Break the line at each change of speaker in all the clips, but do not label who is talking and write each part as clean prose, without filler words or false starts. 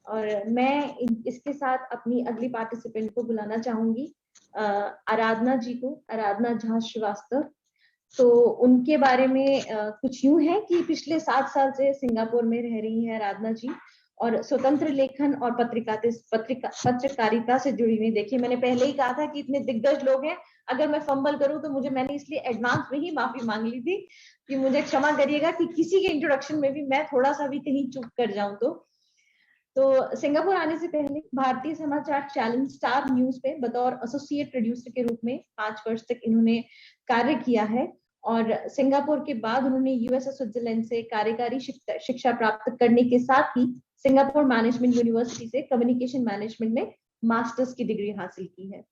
और मैं इसके साथ अपनी अगली पार्टिसिपेंट को बुलाना चाहूंगी, आराधना जी को, आराधना झा श्रीवास्तव। तो उनके बारे में कुछ यूं है कि पिछले 7 साल से सिंगापुर में रह रही है आराधना जी, और स्वतंत्र लेखन और पत्रकारिता से जुड़ी हुई। देखिए, मैंने पहले ही कहा था कि इतने दिग्गज लोग हैं, अगर मैं फंबल करूं तो मैंने इसलिए एडवांस में ही माफी मांग ली थी कि मुझे क्षमा करिएगा कि किसी के इंट्रोडक्शन में भी मैं थोड़ा सा भी कहीं चूक कर जाऊं। तो सिंगापुर आने से पहले भारतीय समाचार चैनल स्टार न्यूज पे बतौर एसोसिएट प्रोड्यूसर के रूप में 5 वर्ष तक इन्होंने कार्य किया है। और सिंगापुर के बाद उन्होंने यूएस और स्विट्जरलैंड से कार्यकारी शिक्षा प्राप्त करने के साथ ही सिंगापुर मैनेजमेंट यूनिवर्सिटी से कम्युनिकेशन मैनेजमेंट में मास्टर्स की डिग्री हासिल की है।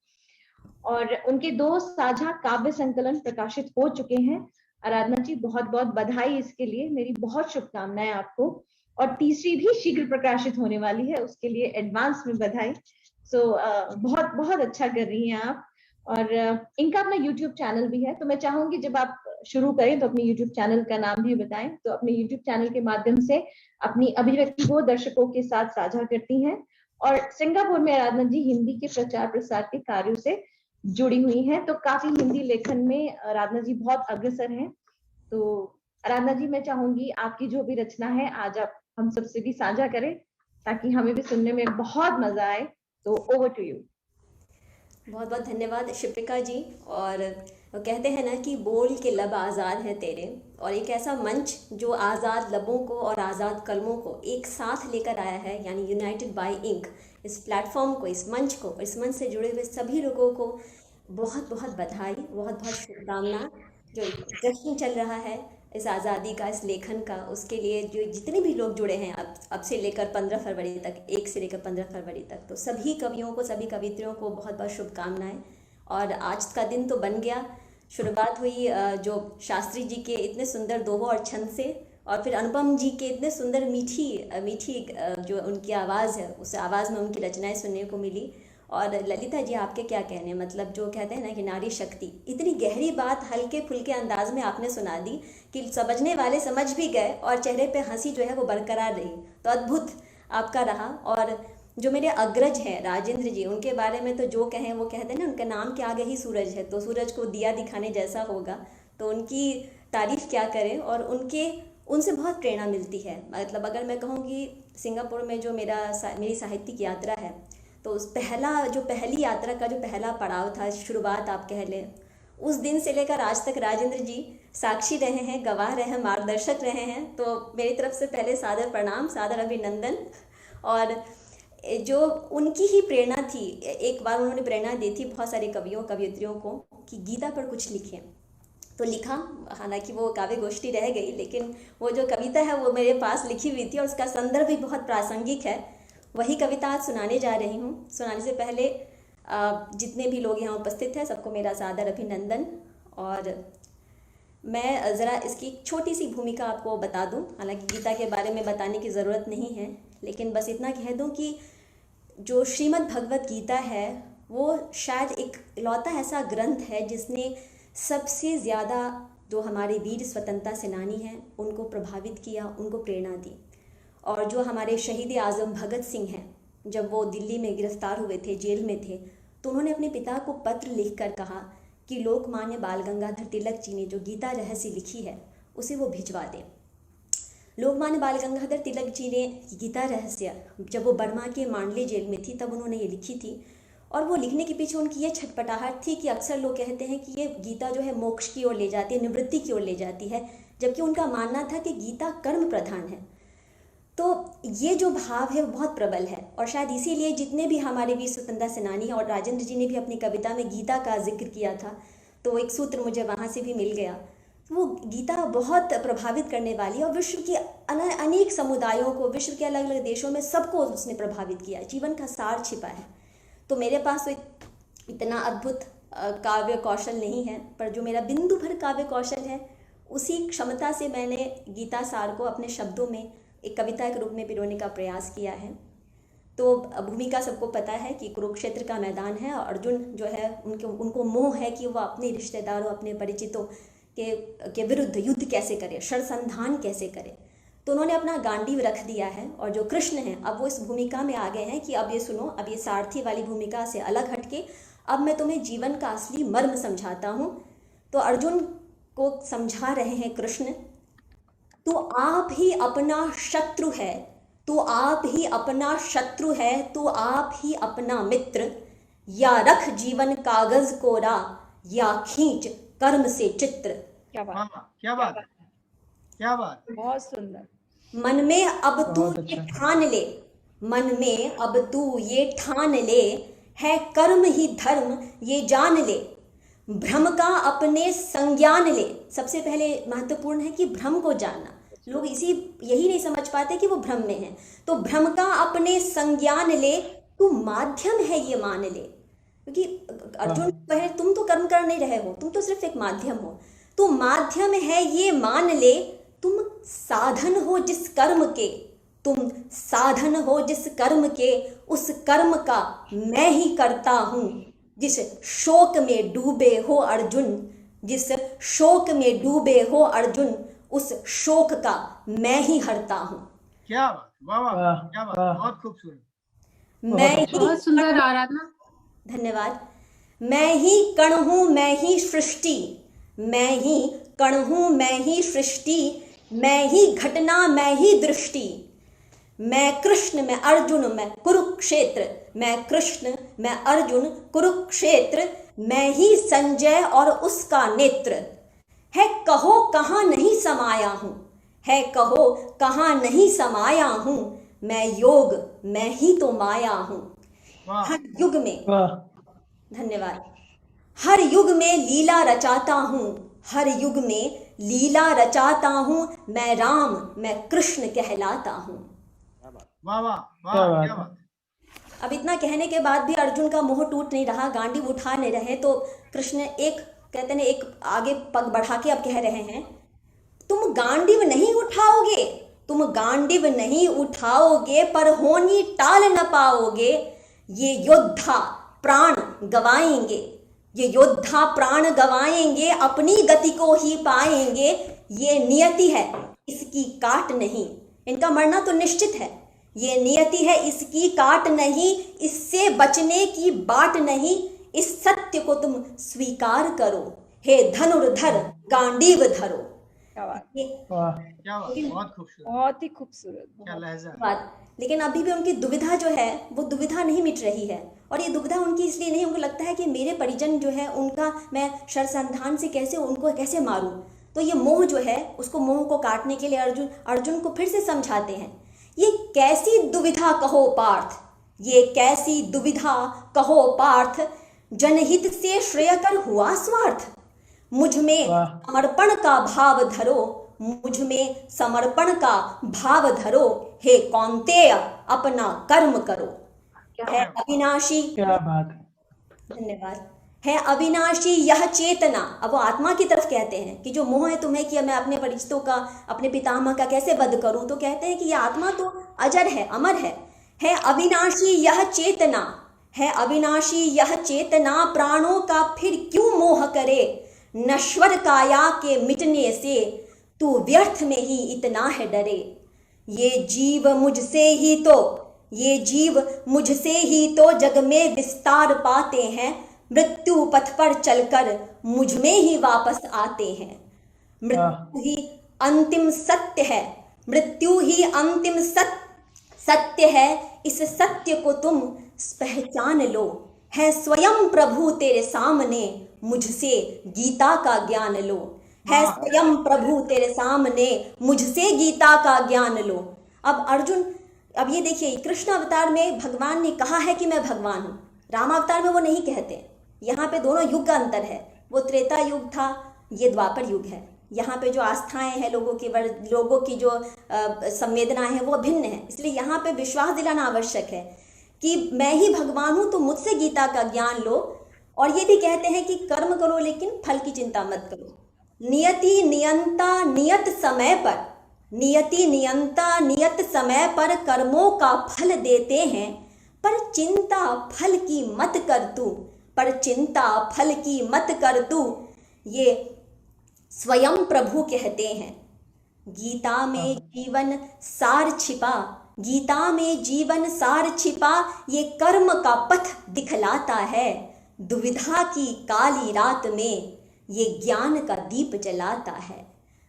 और उनके 2 साझा काव्य संकलन प्रकाशित हो चुके हैं। आराधना जी, बहुत बहुत बधाई इसके लिए, मेरी बहुत शुभकामनाएं आपको। और तीसरी भी शीघ्र प्रकाशित होने वाली है, उसके लिए एडवांस में बधाई। बहुत बहुत अच्छा कर रही हैं आप। और इनका अपना यूट्यूब चैनल भी है, तो मैं चाहूंगी जब आप शुरू करें तो अपने यूट्यूब चैनल का नाम भी बताएं। तो अपने यूट्यूब चैनल के माध्यम से अपनी अभिव्यक्ति को दर्शकों के साथ साझा करती हैं। और सिंगापुर में आराधना जी हिंदी के प्रचार प्रसार के कार्यों से जुड़ी हुई हैं, तो काफी हिंदी लेखन में आराधना जी बहुत अग्रसर हैं। तो आराधना जी, मैं चाहूंगी आपकी जो भी रचना है आज आप हम सबसे भी साझा करें, ताकि हमें भी सुनने में बहुत मजा आए। तो ओवर टू यू।
बहुत बहुत धन्यवाद शिप्रिका जी। और वो कहते हैं ना कि बोल के लब आज़ाद हैं तेरे, और एक ऐसा मंच जो आज़ाद लबों को और आज़ाद कलमों को एक साथ लेकर आया है, यानी यूनाइटेड बाय इंक। इस प्लेटफॉर्म को, इस मंच को, इस मंच से जुड़े हुए सभी लोगों को बहुत बहुत बधाई, बहुत बहुत शुभकामना। जो जश्न चल रहा है इस आज़ादी का, इस लेखन का, उसके लिए जो जितने भी लोग जुड़े हैं अब से लेकर 15 फरवरी तक, 1 से लेकर 15 फरवरी तक, तो सभी कवियों को, सभी कवित्रियों को बहुत बहुत शुभकामनाएं। और आज का दिन तो बन गया। शुरुआत हुई जो शास्त्री जी के इतने सुंदर दोहों और छंद से, और फिर अनुपम जी के इतने सुंदर मीठी मीठी जो उनकी आवाज़ है, उस आवाज़ में उनकी रचनाएं सुनने को मिली। और ललिता जी, आपके क्या कहने, मतलब जो कहते हैं ना कि नारी शक्ति, इतनी गहरी बात हल्के फुल्के अंदाज में आपने सुना दी कि समझने वाले समझ भी गए और चेहरे पे हंसी जो है वो बरकरार रही। तो अद्भुत आपका रहा। और जो मेरे अग्रज हैं राजेंद्र जी, उनके बारे में तो जो कहें, वो कहते हैं ना उनके नाम के आगे ही सूरज है, तो सूरज को दिया दिखाने जैसा होगा। तो उनकी तारीफ क्या करें। और उनसे बहुत प्रेरणा मिलती है। मतलब अगर मैं कहूँ कि सिंगापुर में जो मेरी साहित्यिक यात्रा है, तो उस पहली यात्रा का जो पहला पड़ाव था, शुरुआत आप कह लें, उस दिन से लेकर आज तक राजेंद्र जी साक्षी रहे हैं, गवाह रहे हैं, मार्गदर्शक रहे हैं। तो मेरी तरफ से पहले सादर प्रणाम, सादर अभिनंदन। और जो उनकी ही प्रेरणा थी, एक बार उन्होंने प्रेरणा दी थी बहुत सारे कवियों कवियत्रियों को कि गीता पर कुछ लिखें। तो लिखा, हालांकि वो काव्य गोष्ठी रह गई, लेकिन वो जो कविता है वो मेरे पास लिखी हुई थी और उसका संदर्भ भी बहुत प्रासंगिक है। वही कविता आज सुनाने जा रही हूँ। सुनाने से पहले जितने भी लोग यहाँ उपस्थित हैं सबको मेरा सादर अभिनंदन। और मैं ज़रा इसकी छोटी सी भूमिका आपको बता दूँ, हालांकि गीता के बारे में बताने की ज़रूरत नहीं है, लेकिन बस इतना कह दूँ कि जो श्रीमद् भगवत गीता है वो शायद एक इकलौता ऐसा ग्रंथ है जिसने सबसे ज़्यादा जो हमारे वीर स्वतंत्रता सेनानी हैं उनको प्रभावित किया, उनको प्रेरणा दी। और जो हमारे शहीद आज़म भगत सिंह हैं, जब वो दिल्ली में गिरफ्तार हुए थे, जेल में थे, तो उन्होंने अपने पिता को पत्र लिखकर कहा कि लोकमान्य बाल गंगाधर तिलक जी ने जो गीता रहस्य लिखी है उसे वो भिजवा दें। लोकमान्य बाल गंगाधर तिलक जी ने गीता रहस्य जब वो बर्मा के मांडले जेल में थी तब उन्होंने ये लिखी थी। और वो लिखने के पीछे उनकी ये छटपटाहट थी कि अक्सर लोग कहते हैं कि ये गीता जो है मोक्ष की ओर ले जाती है, निवृत्ति की ओर ले जाती है, जबकि उनका मानना था कि गीता कर्म प्रधान है। तो ये जो भाव है वो बहुत प्रबल है, और शायद इसीलिए जितने भी हमारे वीर स्वतंत्रता सेनानी हैं, और राजेंद्र जी ने भी अपनी कविता में गीता का जिक्र किया था, तो एक सूत्र मुझे वहाँ से भी मिल गया। वो गीता बहुत प्रभावित करने वाली, और विश्व के अनेक समुदायों को, विश्व के अलग अलग देशों में सबको उसने प्रभावित किया, जीवन का सार छिपा है। तो मेरे पास तो इतना अद्भुत काव्य कौशल नहीं है, पर जो मेरा बिंदु भर काव्य कौशल है उसी क्षमता से मैंने गीता सार को अपने शब्दों में एक कविता के रूप में पिरोने का प्रयास किया है। तो भूमिका सबको पता है कि कुरुक्षेत्र का मैदान है, अर्जुन जो है उनको मोह है कि वो अपने रिश्तेदारों, अपने परिचितों के विरुद्ध युद्ध कैसे करे, शरसंधान कैसे करे। तो उन्होंने अपना गांडीव रख दिया है और जो कृष्ण हैं अब वो इस भूमिका में आ गए हैं कि अब ये सुनो, अब ये सारथी वाली भूमिका से अलग हटके अब मैं तुम्हें जीवन का असली मर्म समझाता हूँ। तो अर्जुन को समझा रहे हैं कृष्ण, तू आप ही अपना शत्रु है, तू आप ही अपना शत्रु है, तू आप ही अपना मित्र, या रख जीवन कागज कोरा, या खींच कर्म से चित्र।
क्या बात,
हाँ, क्या बात है, क्या बात है।
बहुत सुंदर।
मन में अब तू
बहुत
ये
अच्छा।
ठान ले, मन में अब तू ये ठान ले, है कर्म ही धर्म ये जान ले, भ्रम का अपने संज्ञान ले। सबसे पहले महत्वपूर्ण है कि भ्रम को जानना। लोग यही नहीं समझ पाते कि वो भ्रम में है। तो भ्रम का अपने संज्ञान ले, तू माध्यम है ये मान ले। क्योंकि अर्जुन कहे तुम तो कर्म कर नहीं रहे हो, तुम तो सिर्फ एक माध्यम हो। तू माध्यम है ये मान ले, तुम साधन हो जिस कर्म के, तुम साधन हो जिस कर्म के, उस कर्म का मैं ही करता हूँ। जिस शोक में डूबे हो अर्जुन, जिस शोक में डूबे हो अर्जुन, उस शोक का मैं ही हरता हूँ।
क्या बात, वाह वाह,
वाह,
क्या बात,
वाह।
बहुत खूबसूरत।
मैं ही,
बहुत सुंदर आराधना।
धन्यवाद। मैं ही कण हूँ, मैं ही सृष्टि, मैं ही कण हूँ, मैं ही सृष्टि, मैं ही घटना, मैं ही दृष्टि। मैं कृष्ण, मैं अर्जुन, मैं कुरुक्षेत्र, मैं कृष्ण, मैं अर्जुन, कुरुक्षेत्र, मैं ही संजय और उसका नेत्र। है कहो कहाँ नहीं समाया हूँ, है कहो कहाँ नहीं समाया हूँ, मैं योग, मैं ही तो माया हूँ।
वाह,
हर युग में,
वाह,
धन्यवाद, हर युग में लीला रचाता हूँ, हर युग में लीला रचाता हूँ, मैं राम, मैं कृष्ण कहलाता हूँ।
वाह वाह,
क्या
वाह,
बात
क्या
है।
बात।
अब इतना कहने के बाद भी अर्जुन का मोह टूट नहीं रहा, गांडी उठा नहीं रहे। तो कृष्ण एक कहते हैं एक आगे पग बढ़ा के अब कह रहे हैं, तुम गांडीव नहीं उठाओगे, तुम गांडीव नहीं उठाओगे, पर होनी टाल न पाओगे। ये योद्धा प्राण गवाएंगे, ये योद्धा प्राण गवाएंगे, अपनी गति को ही पाएंगे। ये नियति है इसकी काट नहीं, इनका मरना तो निश्चित है। ये नियति है इसकी काट नहीं, इससे बचने की बाट नहीं। इस सत्य को तुम स्वीकार करो, हे धनुर्धर गांडीव धरो।
क्या बात,
वाह,
क्या बात, बहुत खूबसूरत,
बहुत ही खूबसूरत।
क्या लहजा है।
बात, लेकिन अभी भी उनकी दुविधा जो है वो दुविधा नहीं मिट रही है। और ये दुविधा उनकी इसलिए नहीं, उनको लगता है कि मेरे परिजन जो है उनका मैं शरसंधान से कैसे उनको कैसे मारूं। तो ये मोह जो है उसको, मोह को काटने के लिए अर्जुन को फिर से समझाते हैं। ये कैसी दुविधा कहो पार्थ, ये कैसी दुविधा कहो पार्थ, जनहित से श्रेयकर हुआ स्वार्थ। मुझ में
वाह।
समर्पण का भाव धरो, मुझ में समर्पण का भाव धरो, हे कौन्तेय अपना कर्म करो। है अविनाशी,
क्या बात है।
धन्यवाद, है अविनाशी यह चेतना। अब वो आत्मा की तरफ कहते हैं कि जो मोह है तुम्हें कि मैं अपने परिचितों का, अपने पितामह का कैसे वध करूं, तो कहते हैं कि यह आत्मा तो अजर है, अमर है अविनाशी यह चेतना, है अविनाशी यह चेतना, प्राणों का फिर क्यों मोह करे, नश्वर काया के मिटने से तू व्यर्थ में ही इतना है डरे। ये जीव मुझसे ही तो, ये जीव मुझसे ही तो जग में विस्तार पाते हैं, मृत्यु पथ पर चलकर मुझ में ही वापस आते हैं। मृत्यु ही अंतिम सत्य है, मृत्यु ही अंतिम सत्य है, इस सत्य को तुम पहचान लो। है स्वयं प्रभु तेरे सामने, मुझसे गीता का ज्ञान लो। है स्वयं प्रभु तेरे सामने, मुझसे गीता का ज्ञान लो। अब अर्जुन, अब ये देखिए, कृष्ण अवतार में भगवान ने कहा है कि मैं भगवान हूँ, राम अवतार में वो नहीं कहते। यहाँ पे दोनों युग का अंतर है, वो त्रेता युग था, ये द्वापर युग है। यहाँ पे जो आस्थाएं हैं लोगों की जो संवेदनाएं हैं वो भिन्न है। इसलिए यहाँ पे विश्वास दिलाना आवश्यक है कि मैं ही भगवान हूँ, तो मुझसे गीता का ज्ञान लो। और ये भी कहते हैं कि कर्म करो लेकिन फल की चिंता मत करो। नियति नियंता नियत समय पर, नियति नियंता नियत समय पर कर्मों का फल देते हैं, पर चिंता फल की मत कर तू, पर चिंता फल की मत कर तू। ये स्वयं प्रभु कहते हैं, गीता में जीवन सार छिपा, गीता में जीवन सार छिपा, ये कर्म का पथ दिखलाता है। दुविधा की काली रात में ये ज्ञान का दीप जलाता है।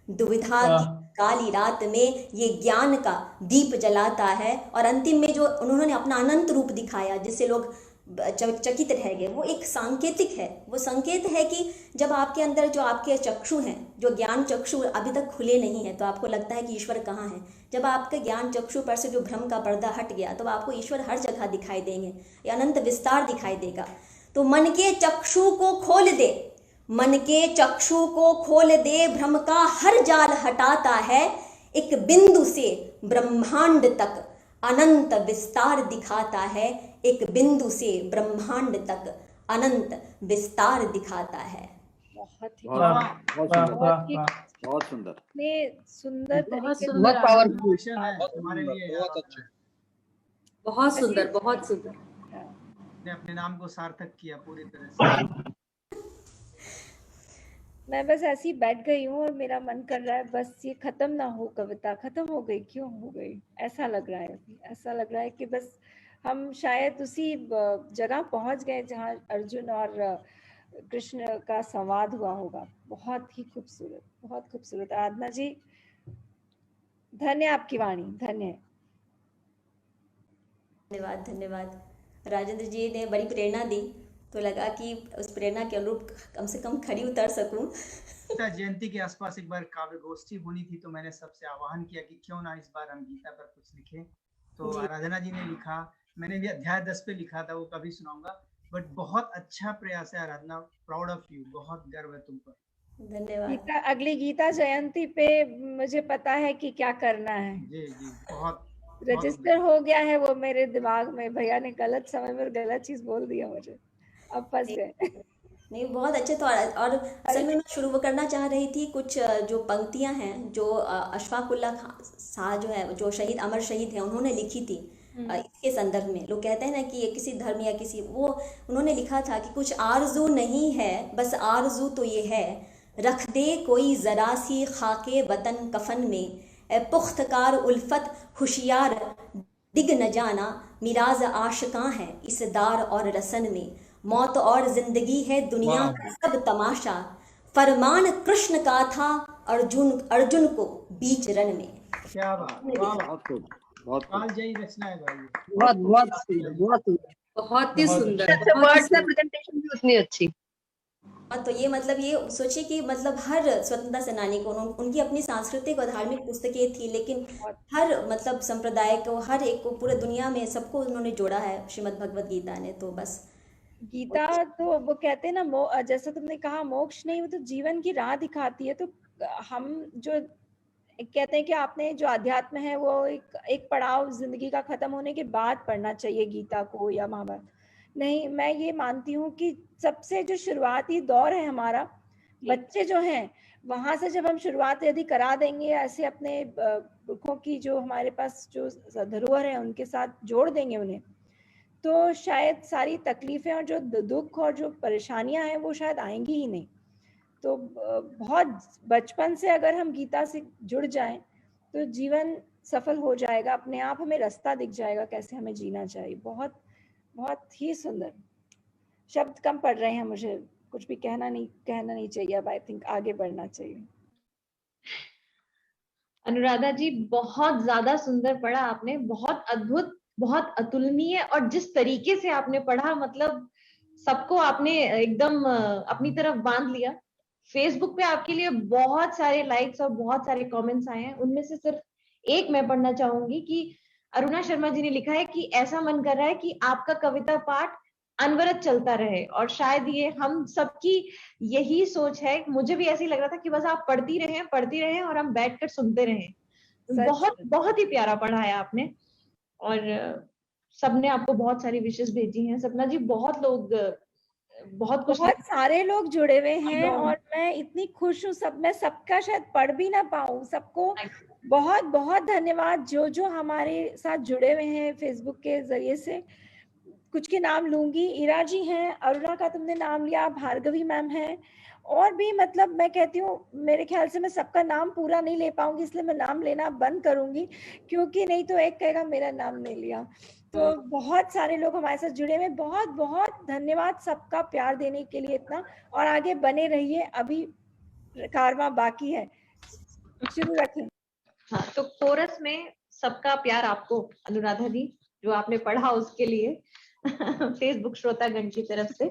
दुविधा की काली रात में ये ज्ञान का दीप जलाता है। और अंतिम में जो उन्होंने अपना अनंत रूप दिखाया जिससे लोग चकित रह गए, वो एक सांकेतिक है। वो संकेत है कि जब आपके अंदर जो आपके चक्षु हैं, जो ज्ञान चक्षु अभी तक खुले नहीं हैं, तो आपको लगता है कि ईश्वर कहाँ है। जब आपके ज्ञान चक्षु पर से जो भ्रम का पर्दा हट गया, तो आपको ईश्वर हर जगह दिखाई देंगे, ये अनंत विस्तार दिखाई देगा। तो मन के चक्षु को खोल दे, मन के चक्षु को खोल दे, भ्रम का हर जाल हटाता है। एक बिंदु से ब्रह्मांड तक अनंत विस्तार दिखाता है। एक बिंदु से ब्रह्मांड तक अनंत विस्तार दिखाता है।
बहुत ही
बहुत सुंदर,
सुंदर
बहुत
तरीके से
सुंदर,
आपने
मिशन है तुम्हारे लिए।
बहुत अच्छा,
बहुत सुंदर, बहुत सुंदर।
ने अपने नाम को सार्थक किया पूरी तरह से।
मैं बस ऐसे ही बैठ गई हूँ और मेरा मन कर रहा है बस ये खत्म ना हो, कविता खत्म हो गई, क्यों हो गई, ऐसा लग रहा है अभी। ऐसा लग रहा है कि बस हम शायद उसी जगह पहुंच गए जहाँ अर्जुन और कृष्ण का संवाद हुआ होगा। बहुत ही खूबसूरत, बहुत खूबसूरत। आराधना जी, धन्य आपकी वाणी, धन्य।
धन्यवाद, धन्यवाद। राजेंद्र जी ने बड़ी प्रेरणा दी, तो लगा कि उस प्रेरणा के अनुरूप कम से कम खड़ी उतर सकूं।
गीता जयंती के आसपास एक बार काव्य गोष्ठी होनी थी, तो मैंने सबसे आह्वान किया कि क्यों ना इस बार हम गीता पर कुछ लिखें। तो आराधना जी ने लिखा, मैंने भी अध्याय 10 पे लिखा था, वो कभी सुनाऊंगा। बट बहुत अच्छा प्रयास है आराधना, प्राउड ऑफ यू, बहुत गर्व है तुम पर।
धन्यवाद।
अगली गीता जयंती पे मुझे पता है कि क्या करना है।
जी जी, बहुत
रजिस्टर हो गया है वो मेरे दिमाग में। भैया ने गलत समय में गलत चीज बोल दिया मुझे, अब फंस गए।
नहीं, बहुत अच्छे। तो और असल में मैं शुरू करना चाह रही थी कुछ जो पंक्तियां हैं जो अशफाक उल्लाह शाह जो है, जो शहीद, अमर शहीद हैं, उन्होंने लिखी थी इसके संदर्भ में। लोग कहते हैं ना कि ये किसी धर्म या किसी, वो उन्होंने लिखा था कि कुछ आरजू नहीं है, बस आरजू तो ये है, रख दे कोई जरा सी खाके वतन कफन में, ए पुख्तकार उल्फत होशियार दिग न जाना, मिराज आशिकां है इस दार और रसन में, मौत और जिंदगी है दुनिया का सब तमाशा, फरमान कृष्ण का था अर्जुन को बीच रण में।
क्या बात, वाह,
बहुत खूब, बहुत खूब।
कालजयी रचना है भाई।
बहुत बहुत सुंदर, बहुत सुंदर, बहुत ही सुंदर। वर्ड्स में प्रेजेंटेशन भी उतनी अच्छी।
तो ये मतलब ये सोचिए कि मतलब हर स्वतंत्रता सेनानी को उनकी अपनी सांस्कृतिक और धार्मिक पुस्तकें थी, लेकिन हर मतलब संप्रदाय को, हर एक को, पूरे दुनिया में सबको उन्होंने जोड़ा है श्रीमद् भगवद गीता ने। तो बस
गीता तो वो कहते हैं ना, जैसा तुमने कहा मोक्ष नहीं, वो तो जीवन की राह दिखाती है। तो हम जो कहते हैं कि आपने जो अध्यात्म है वो एक पड़ाव जिंदगी का खत्म होने के बाद पढ़ना चाहिए गीता को या महाभारत। नहीं, मैं ये मानती हूँ कि सबसे जो शुरुआती दौर है हमारा, बच्चे जो हैं, वहां से जब हम शुरुआत यदि करा देंगे, ऐसे अपने पुरखों की जो हमारे पास जो धरोहर है उनके साथ जोड़ देंगे उन्हें, तो शायद सारी तकलीफें और जो दुख और जो परेशानियां हैं वो शायद आएंगी ही नहीं। तो बहुत बचपन से अगर हम गीता से जुड़ जाएं तो जीवन सफल हो जाएगा, अपने आप हमें रास्ता दिख जाएगा कैसे हमें जीना चाहिए। बहुत बहुत ही सुंदर। शब्द कम पड़ रहे हैं, मुझे कुछ भी कहना नहीं चाहिए अब। आई थिंक आगे बढ़ना चाहिए।
अनुराधा जी, बहुत ज्यादा सुंदर पढ़ा आपने, बहुत अद्भुत, बहुत अतुलनीय। और जिस तरीके से आपने पढ़ा, मतलब सबको आपने एकदम अपनी तरफ बांध लिया। फेसबुक पे आपके लिए बहुत सारे लाइक्स और बहुत सारे कमेंट्स आए हैं, उनमें से सिर्फ एक मैं पढ़ना चाहूंगी कि अरुणा शर्मा जी ने लिखा है कि ऐसा मन कर रहा है कि आपका कविता पाठ अनवरत चलता रहे। और शायद ये हम सबकी यही सोच है, मुझे भी ऐसे ही लग रहा था कि बस आप पढ़ती रहें और हम बैठकर सुनते रहें। बहुत बहुत ही प्यारा पढ़ा है आपने, और सबने आपको बहुत सारी विशेष भेजी हैं। सपना जी, बहुत लोग बहुत
सारे लोग जुड़े हुए हैं और मैं इतनी खुश हूँ। मैं सबका शायद पढ़ भी ना पाऊँ। सबको बहुत बहुत धन्यवाद जो हमारे साथ जुड़े हुए हैं फेसबुक के जरिए से। कुछ के नाम लूंगी, ईरा जी हैं, अरुणा का तुमने नाम लिया, भार्गवी मैम हैं, और भी मतलब मैं कहती हूँ, मेरे ख्याल से मैं सबका नाम पूरा नहीं ले पाऊंगी, इसलिए मैं नाम लेना बंद करूंगी, क्योंकि नहीं तो एक कहेगा मेरा नाम नहीं लिया। तो बहुत सारे लोग हमारे साथ जुड़े हुए, बहुत बहुत धन्यवाद सबका प्यार देने के लिए इतना, और आगे बने रहिए, अभी कारवां बाकी है, शुरू रखें।
हाँ, तो कोरस में सबका प्यार आपको अनुराधा जी, जो आपने पढ़ा उसके लिए फेसबुक श्रोतागण की तरफ से।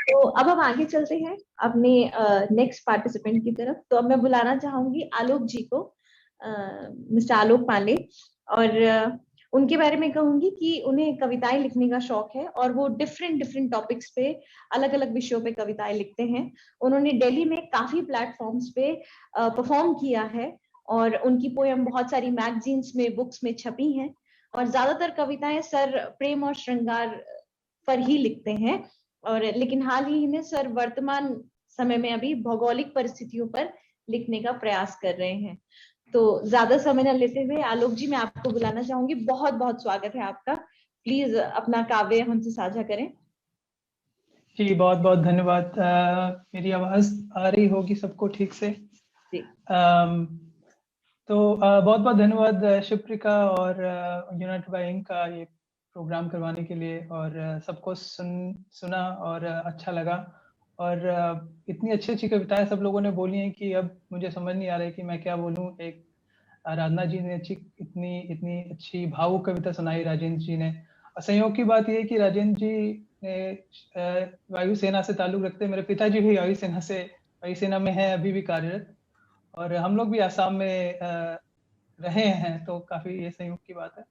तो अब हम आगे चलते हैं अपने नेक्स्ट पार्टिसिपेंट की तरफ। तो अब मैं बुलाना चाहूंगी आलोक जी को, मिस्टर आलोक पांडे, और उनके बारे में कहूंगी कि उन्हें कविताएं लिखने का शौक है और वो डिफरेंट डिफरेंट टॉपिक्स पे, अलग अलग विषयों पे कविताएं लिखते हैं। उन्होंने दिल्ली में काफी प्लेटफॉर्म्स पे परफॉर्म किया है और उनकी पोयम बहुत सारी मैगजीन्स में, बुक्स में छपी हैं, और ज्यादातर कविताएं सर प्रेम और श्रृंगार पर ही लिखते हैं। और लेकिन हाल ही में सर वर्तमान समय में अभी भौगोलिक परिस्थितियों पर लिखने का प्रयास कर रहे हैं। तो ज्यादा समय न लेते हुए आलोक जी, मैं आपको बुलाना चाहूंगी। बहुत बहुत स्वागत है आपका, प्लीज अपना काव्य हमसे साझा करें।
जी बहुत बहुत धन्यवाद। मेरी आवाज आ रही होगी सबको ठीक से?
जी।
तो बहुत बहुत धन्यवाद शिप्रिका और यूनाइटेड बाय इंक का ये प्रोग्राम करवाने के लिए, और सबको सुना और अच्छा लगा। और इतनी अच्छी अच्छी कविताएं सब लोगों ने बोली हैं कि अब मुझे समझ नहीं आ रहा है कि मैं क्या बोलूं। एक आराधना जी ने इतनी इतनी अच्छी भावुक कविता सुनाई, राजेंद्र जी ने। और संयोग की बात यह है कि राजेंद्र जी ने वायुसेना से ताल्लुक रखते हैं। मेरे पिताजी भी वायुसेना में है, अभी भी कार्यरत, और हम लोग भी आसाम में रहे हैं, तो काफी ये संयोग की बात है।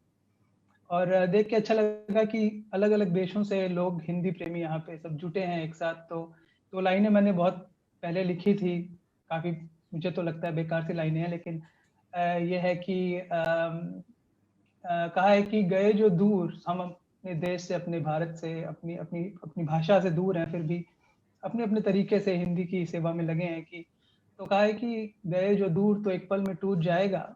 और देख के अच्छा लगा कि अलग अलग देशों से लोग, हिंदी प्रेमी यहाँ पे सब जुटे हैं एक साथ। तो 2 लाइनें मैंने बहुत पहले लिखी थी, काफी मुझे तो लगता है बेकार सी लाइनें हैं, लेकिन ये है कि कहा है कि गए जो दूर, हम अपने देश से, अपने भारत से, अपनी अपनी अपनी भाषा से दूर हैं, फिर भी अपने अपने तरीके से हिंदी की सेवा में लगे हैं। कि तो कहा है कि गए जो दूर तो एक पल में टूट जाएगा,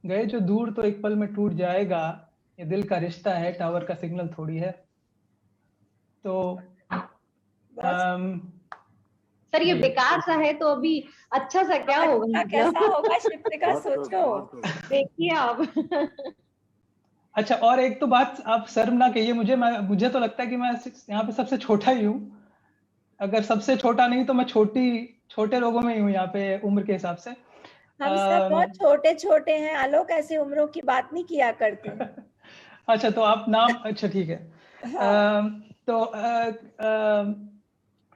गए जो दूर तो एक पल में टूट जाएगा, ये दिल का रिश्ता है, टावर का सिग्नल थोड़ी है। तो
सर ये बेकार सा है, तो अभी अच्छा सा क्या होगा?
कैसा होगा शिप्रिका, सोचो,
देखिए आप।
अच्छा, और एक तो बात आप शर्म ना कहिए मुझे तो लगता है कि मैं यहाँ पे सबसे छोटा ही हूँ। अगर सबसे छोटा नहीं तो मैं छोटे लोगों में ही हूँ यहाँ पे उम्र के हिसाब से।
हम सब बहुत छोटे छोटे हैं आलोक, ऐसे उम्रों की बात नहीं किया करते।
अच्छा, तो आप नाम, अच्छा ठीक है।
हाँ।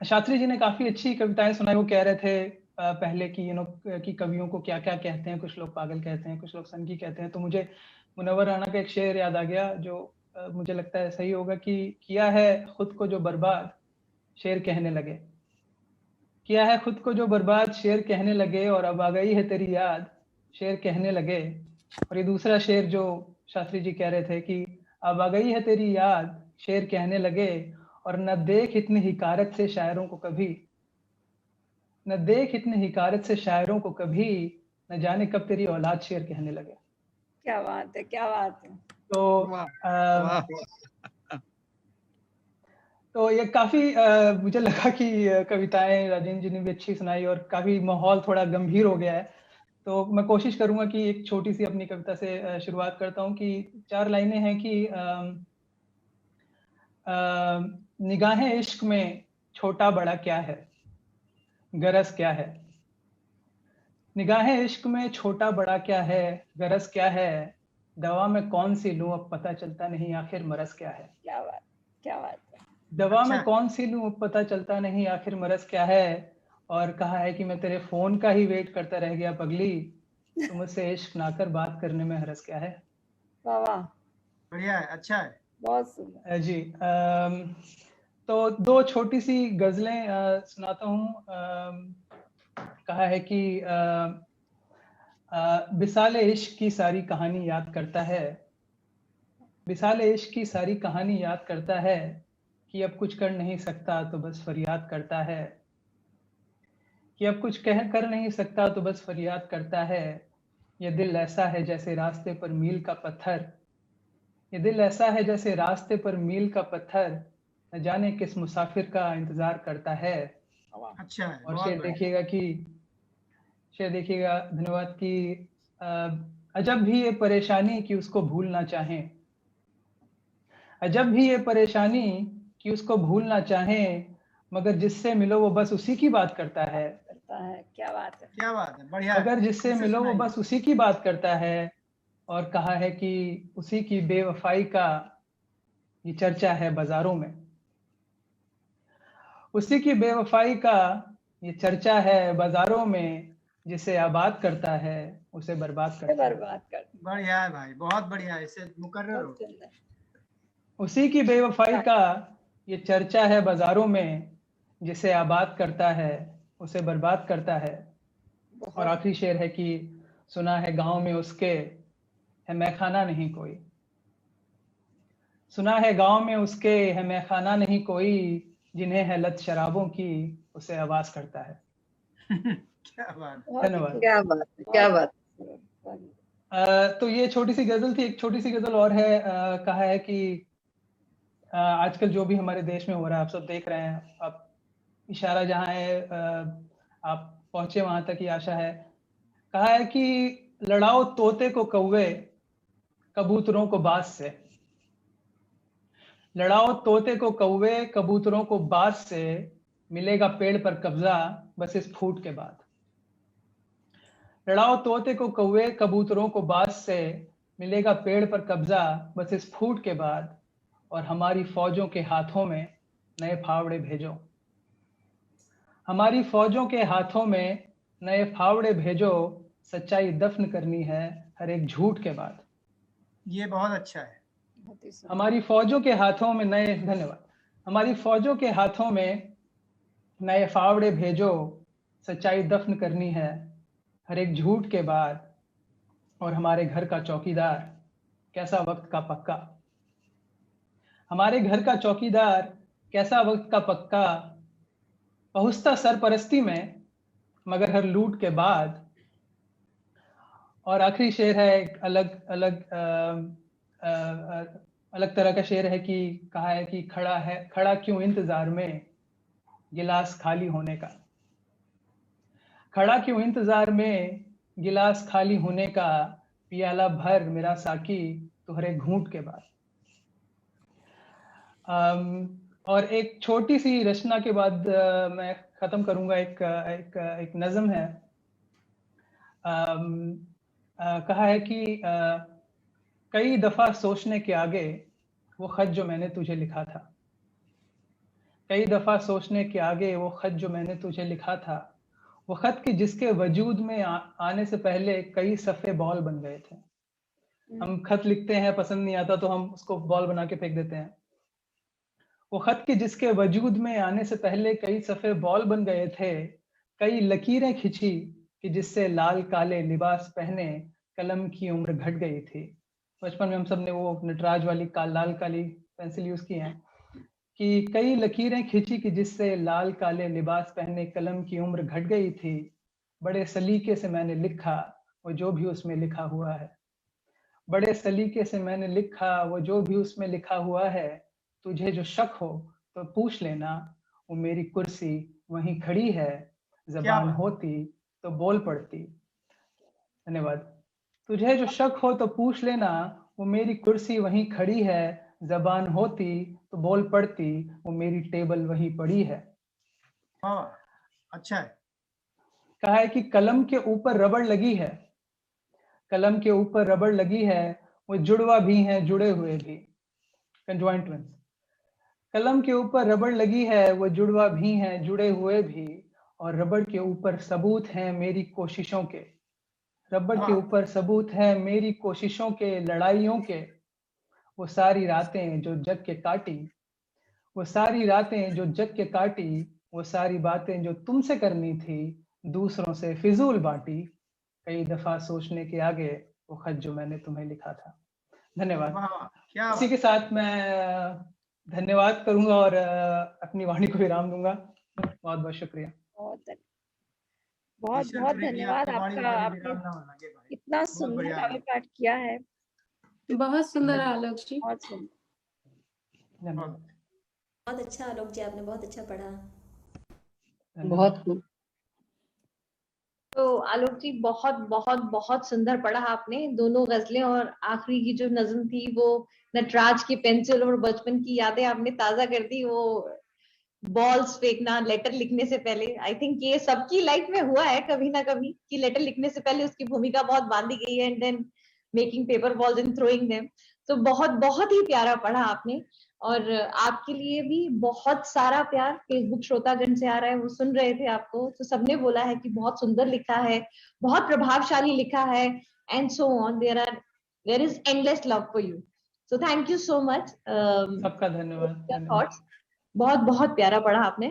शास्त्री जी ने काफी अच्छी कविताएं सुनाई। वो कह रहे थे पहले कि कि कवियों को क्या क्या कहते हैं, कुछ लोग पागल कहते हैं, कुछ लोग सनकी कहते हैं। तो मुझे मुनव्वर राणा का एक शेर याद आ गया, जो मुझे लगता है सही होगा कि किया है खुद को जो बर्बाद, शेर कहने लगे। किया है खुद को जो बर्बाद, शेर कहने लगे, और अब आ गई है तेरी याद, शेर कहने लगे। और ये दूसरा शेर जो शास्त्री जी कह रहे थे कि अब आ गई है तेरी याद, शेर कहने लगे, और न देख इतनी हिकारत से शायरों को कभी, न देख इतनी हिकारत से शायरों को कभी, न जाने कब तेरी औलाद शेर कहने लगे।
क्या बात है, क्या बात है।
तो ये काफी मुझे लगा कि कविताएं राजेंद्र जी ने भी अच्छी सुनाई, और काफी माहौल थोड़ा गंभीर हो गया है। तो मैं कोशिश करूंगा कि एक छोटी सी अपनी कविता से शुरुआत करता हूं। कि 4 लाइनें हैं कि निगाहें इश्क में छोटा बड़ा क्या है, गरज क्या है। निगाहें इश्क में छोटा बड़ा क्या है, गरज क्या है। दवा में कौन सी लूं अब पता चलता नहीं, आखिर मरज क्या है।
क्या बात, क्या बात है।
दवा में कौन सी लूं अब पता चलता नहीं, आखिर मरज क्या है। और कहा है कि मैं तेरे फोन का ही वेट करता रह गया पगली, तो मुझसे इश्क ना कर, बात करने में हरज क्या है।
वाह वाह,
बढ़िया है, अच्छा है,
बहुत सुंदर
जी। तो 2 छोटी सी गजलें सुनाता हूँ। कहा है कि बिसाले इश्क की सारी कहानी याद करता है, बिसाले इश्क की सारी कहानी याद करता है, कि अब कुछ कर नहीं सकता तो बस फरियाद करता है, कि अब कुछ कर नहीं सकता तो बस फरियाद करता है। ये दिल ऐसा है जैसे रास्ते पर मील का पत्थर, ये दिल ऐसा है जैसे रास्ते पर मील का पत्थर, न जाने किस मुसाफिर का इंतजार करता है।
अच्छा है,
और
बहुत
शेर
बढ़िया।
देखिएगा कि शेर देखिएगा, धन्यवाद, कि अजब भी ये परेशानी कि उसको भूल ना चाहें, अजब भी ये परेशानी कि उसको भूल ना चाहें, मगर जिससे मिलो वो बस उसी की बात करता है,
करता है। क्या बात है।
क्या बात है, बढ़िया है।
मगर जिससे
फिर से
मिलो वो
सुनाइए।
बस उसी की बात करता है, और कहा है कि उसी की बेवफाई का ये चर्चा है बाजारों में, उसी की बेवफाई का ये चर्चा है बाजारों में, जिसे आबाद करता है उसे बर्बाद
ये
करता है।
बर्बाद कर।
बढ़िया है भाई, बहुत बढ़िया है, इसे मुकर्रर
बहुत
हो।
सुंदर।
उसी की बेवफाई का ये चर्चा है बाजारों में, जिसे आबाद करता है उसे बर्बाद करता है। और
बहुत
आखिरी शेर है कि सुना है गांव में उसके है मैखाना नहीं कोई, सुना है गांव में उसके है मैखाना नहीं कोई, जिन्हें है लत शराबों की उसे आवाज करता है।
क्या बात है।
बहुत
धन्यवाद।
क्या बात है, क्या बात
बहुत-
तो ये छोटी सी गजल थी। एक छोटी सी गजल और है। कहा है कि आजकल जो भी हमारे देश में हो रहा है आप सब देख रहे हैं, आप इशारा जहाँ है आप पहुंचे वहां तक ही आशा है। कहा है कि लड़ाओ तोते को कौवे कबूतरों को बाज से, लड़ाओ तोते को कौवे कबूतरों को बाज से, मिलेगा पेड़ पर कब्जा बस इस फूट के बाद। लड़ाओ तोते को कौवे कबूतरों को बाज से, मिलेगा पेड़ पर कब्जा बस इस फूट के बाद, और हमारी फौजों के हाथों में नए फावड़े भेजो, हमारी फौजों के हाथों में नए फावड़े भेजो, सच्चाई दफन करनी है हर एक झूठ के बाद।
ये बहुत अच्छा है।
बहुत ही सुंदर।
हमारी फौजों के हाथों में नए, धन्यवाद, हमारी फौजों के हाथों में नए फावड़े भेजो, सच्चाई दफन करनी है हर एक झूठ के बाद, और हमारे घर का चौकीदार कैसा वक्त का पक्का, हमारे घर का चौकीदार कैसा वक्त का पक्का, पहुंचता सरपरस्ती में मगर हर लूट के बाद। और आखिरी शेर है एक अलग अलग अलग तरह का शेर है कि कहा है कि खड़ा क्यों इंतजार में गिलास खाली होने का, खड़ा क्यों इंतजार में गिलास खाली होने का, पियाला भर मेरा साकी तुम्हारे घूंट के बाद। और एक छोटी सी रचना के बाद मैं खत्म करूंगा। एक नज्म है। कहा है कि कई दफा सोचने के आगे वो खत जो मैंने तुझे लिखा था, कई दफा सोचने के आगे वो खत जो मैंने तुझे लिखा था, वो खत की जिसके वजूद में आने से पहले कई सफ़े बॉल बन गए थे। हम खत लिखते हैं, पसंद नहीं आता तो हम उसको बॉल बना के फेंक देते हैं। वो खत के जिसके वजूद में आने से पहले कई सफ़े बॉल बन गए थे, कई लकीरें खिंची कि जिससे लाल काले लिबास पहने कलम की उम्र घट गई थी। बचपन में हम सब ने वो नटराज वाली लाल काली पेंसिल यूज की है कि कई लकीरें खिंची कि जिससे लाल काले लिबास पहने कलम की उम्र घट गई थी। बड़े सलीके से मैंने लिखा वो जो भी उसमें लिखा हुआ है, बड़े सलीके से मैंने लिखा वो जो भी उसमें लिखा हुआ है। तुझे जो शक हो तो पूछ लेना, वो मेरी कुर्सी वहीं खड़ी है,
क्या
जबान
बात।
होती तो बोल पड़ती। धन्यवाद। तुझे जो शक हो तो पूछ लेना, वो मेरी कुर्सी वहीं खड़ी है, जबान होती तो बोल पड़ती, वो मेरी टेबल वहीं पड़ी है।
हाँ, अच्छा है।
कहा है कि कलम के ऊपर रबड़ लगी है, कलम के ऊपर रबड़ लगी है, वो जुड़वा भी हैं जुड़े हुए भी, कंजॉइंट ट्विंस। कलम के ऊपर रबड़ लगी है, वो जुड़वा भी हैं जुड़े हुए भी, और रबड़ के ऊपर सबूत हैं मेरी कोशिशों के, रबड़ के
वाह,
ऊपर सबूत हैं मेरी कोशिशों के, लड़ाइयों के। वो सारी रातें जो जग के काटी, वो सारी रातें जो जग के काटी, वो सारी बातें जो तुमसे करनी थी, दूसरों से फिजूल बांटी। कई दफा सोचने के आगे वो खत जो मैंने तुम्हें लिखा था। धन्यवाद।
वाह, वाह, क्या
इसी
बात।
के साथ मैं धन्यवाद करूंगा और अपनी वाणी को विराम दूंगा। बहुत बहुत शुक्रिया।
बहुत बहुत
ईश्वर
बहुत
करे कि
धन्यवाद
आपकी वाणी को
आपका।
कभी
आपने
विराम ना हो लगे भाई।
इतना
बहुत
सुंदर
बढ़िया
काव्य
है।
पाठ किया है।
बहुत सुंदर है आलोक जी।
बहुत सुंदर।
धन्यवाद।
बहुत अच्छा आलोक जी, आपने बहुत अच्छा पढ़ा।
बहुत खूब।
तो आलोक जी बहुत बहुत बहुत सुंदर पढ़ा आपने दोनों गजलें, और आखिरी की जो नज्म थी वो नटराज की पेंसिल और बचपन की यादें आपने ताजा कर दी। वो बॉल्स फेंकना लेटर लिखने से पहले, आई थिंक ये सबकी लाइफ में हुआ है कभी ना कभी कि लेटर लिखने से पहले उसकी भूमिका बहुत बांधी गई है, and then making paper balls and throwing them. तो बहुत बहुत ही प्यारा पढ़ा आपने, और आपके लिए भी बहुत सारा प्यार फेसबुक श्रोतागण से आ रहा है, वो सुन रहे थे आपको, तो सबने बोला है कि बहुत सुंदर लिखा है, बहुत प्रभावशाली लिखा है, and so on. There is endless love for you, so thank you so much.
सबका धन्यवाद।
थॉट्स बहुत बहुत प्यारा पढ़ा आपने।